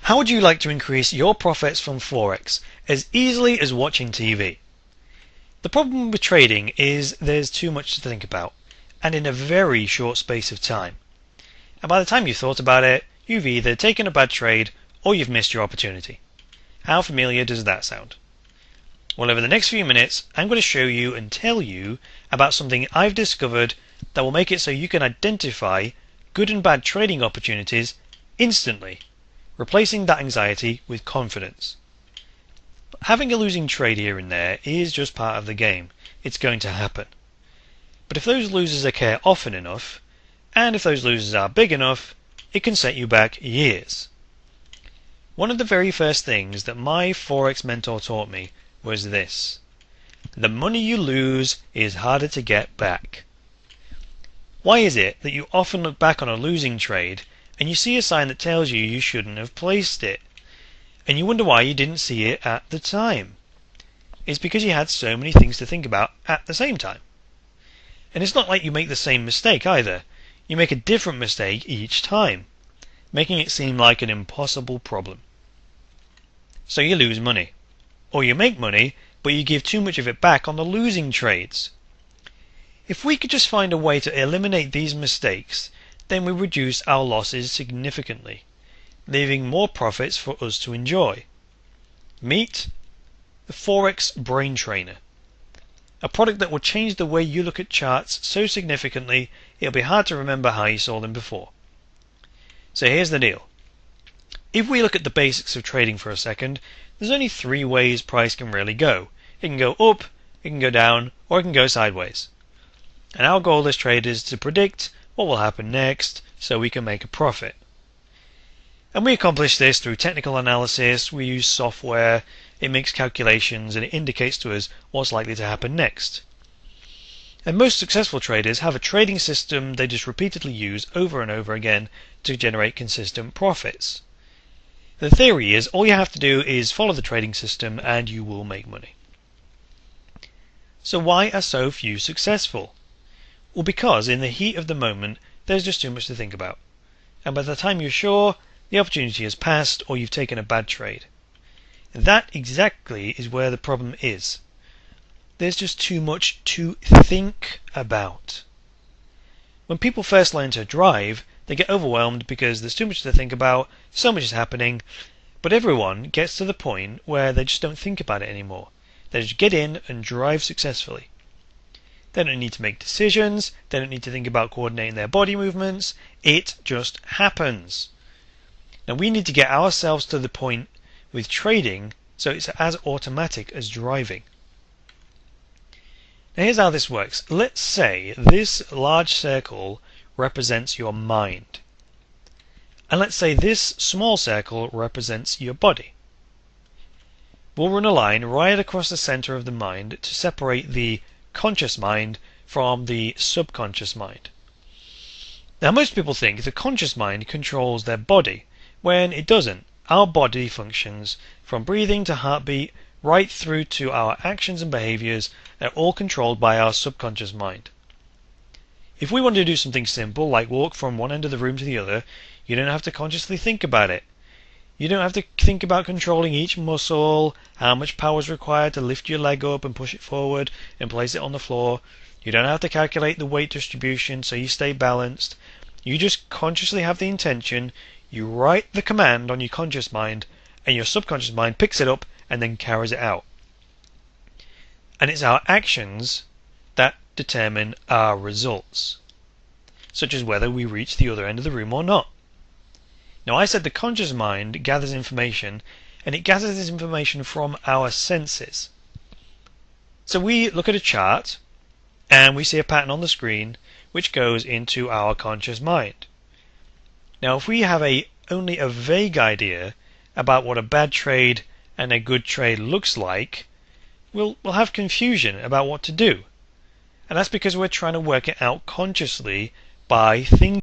How would you like to increase your profits from Forex as easily as watching TV? The problem with trading is there's too much to think about, and in a very short space of time. And by the time you've thought about it, you've either taken a bad trade or you've missed your opportunity. How familiar does that sound? Well, over the next few minutes, I'm going to show you and tell you about something I've discovered that will make it so you can identify good and bad trading opportunities instantly, replacing that anxiety with confidence. Having a losing trade here and there is just part of the game. It's going to happen. But if those losers occur often enough, and if those losers are big enough, it can set you back years. One of the very first things that my Forex mentor taught me was this: the money you lose is harder to get back. Why is it that you often look back on a losing trade and you see a sign that tells you you shouldn't have placed it, and you wonder why you didn't see it at the time? It's because you had so many things to think about at the same time. And it's not like you make the same mistake either. You make a different mistake each time, making it seem like an impossible problem. So you lose money. Or you make money, but you give too much of it back on the losing trades. If we could just find a way to eliminate these mistakes, then we reduce our losses significantly, leaving more profits for us to enjoy. Meet the Forex Brain Trainer, a product that will change the way you look at charts so significantly it'll be hard to remember how you saw them before. So here's the deal. If we look at the basics of trading for a second, there's only three ways price can really go. It can go up, it can go down, or it can go sideways. And our goal as traders is to predict what will happen next so we can make a profit. And we accomplish this through technical analysis. We use software, it makes calculations, and it indicates to us what's likely to happen next. And most successful traders have a trading system they just repeatedly use over and over again to generate consistent profits. The theory is all you have to do is follow the trading system and you will make money. So why are so few successful? Well, because in the heat of the moment there's just too much to think about, and by the time you're sure, the opportunity has passed or you've taken a bad trade. That exactly is where the problem is. There's just too much to think about. When people first learn to drive, they get overwhelmed because there's too much to think about, so much is happening, but everyone gets to the point where they just don't think about it anymore. They just get in and drive successfully. They don't need to make decisions, they don't need to think about coordinating their body movements, it just happens. Now we need to get ourselves to the point with trading so it's as automatic as driving. Now here's how this works. Let's say this large circle represents your mind. And let's say this small circle represents your body. We'll run a line right across the center of the mind to separate the conscious mind from the subconscious mind. Now most people think the conscious mind controls their body, when it doesn't. Our body functions from breathing to heartbeat right through to our actions and behaviors are all controlled by our subconscious mind. If we want to do something simple like walk from one end of the room to the other, you don't have to consciously think about it. You don't have to think about controlling each muscle, how much power is required to lift your leg up and push it forward and place it on the floor. You don't have to calculate the weight distribution so you stay balanced. You just consciously have the intention, you write the command on your conscious mind, and your subconscious mind picks it up and then carries it out. And it's our actions that determine our results, such as whether we reach the other end of the room or not. Now I said the conscious mind gathers information, and it gathers this information from our senses. So we look at a chart and we see a pattern on the screen which goes into our conscious mind. Now if we have only a vague idea about what a bad trade and a good trade looks like, we'll have confusion about what to do. And that's because we're trying to work it out consciously by thinking.